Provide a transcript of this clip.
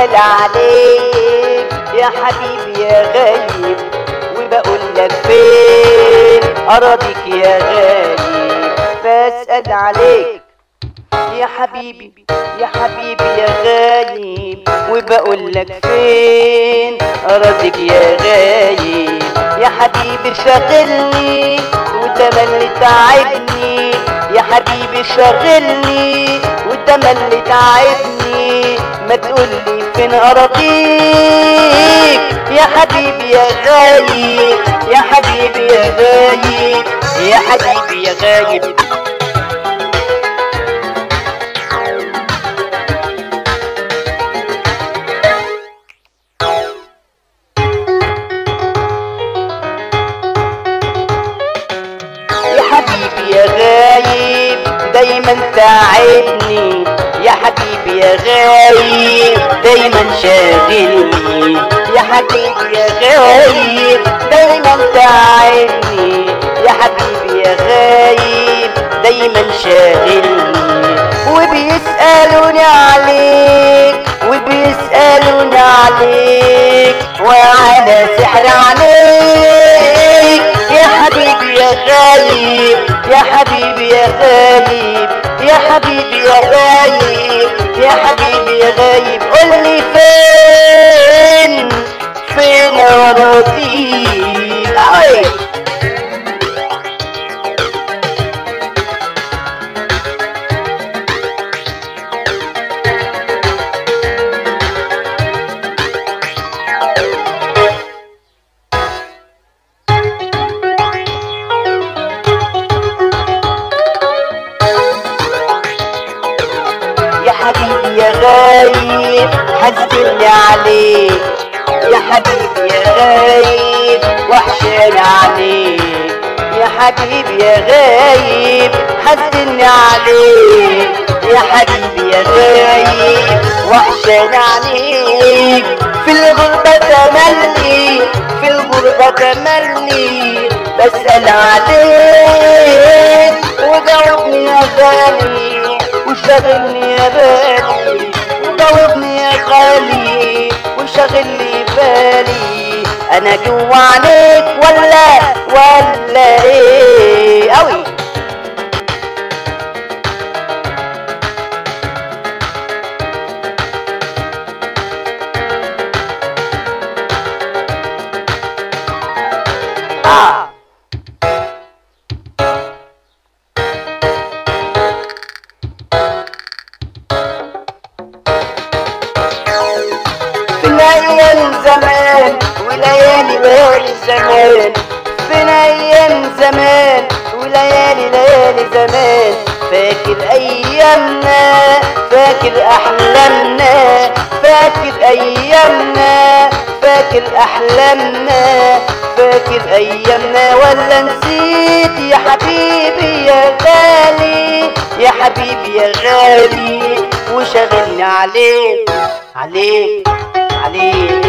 بسأل عليك يا حبيبي يا غايب، وبقول لك فين أراضيك يا غايب. بسأل عليك يا حبيبي يا حبيبي يا غايب، وبقول لك فين أراضيك يا غايب. يا حبيبي شاغلني وتملي تعبني، يا حبيبي شاغلني وتملي تعبني، ما تقولي فين أراضيك يا حبيبي يا غايب، يا حبيبي يا غايب، يا حبيبي يا غايب. يا غايب دايما تعبني، يا حبيبي يا غايب دايما شاغلني، يا حبيبي يا غايب دايما تعبني، يا حبيبي يا غايب دايما شاغلني. وبيسألوني عليك وبيسألوني عليك، وعلى سحر عليك يا حبيبي يا غايب، يا حبيبي يا غايب، يا حبيبي يا غايب، يا حبيبي يا غايب. قولي فين فين أراضيك. يا حبيبي يا غايب حزني عليك، يا حبيبي يا غايب وحشاني عليك، يا حبيبي يا غايب حزني عليك، يا حبيبي يا غايب وحشاني عليك. في الغربة تملي في الغربة تملي، بسأل عليك وجاوبني يا غالي، وشاغلني يا بالي، وجاوبني يا غالي وشاغلني بالي. انا جوا عليك ولا ايه اوي. أيام زمان وليالي ليالي زمان، فين أيام زمان وليالي ليالي زمان. فاكر أيامنا فاكر أحلامنا، فاكر أيامنا فاكر أحلامنا، فاكر أيامنا ولا نسيت يا حبيبي يا غالي، يا حبيبي يا غالي وشاغلني عليك عليك عليك.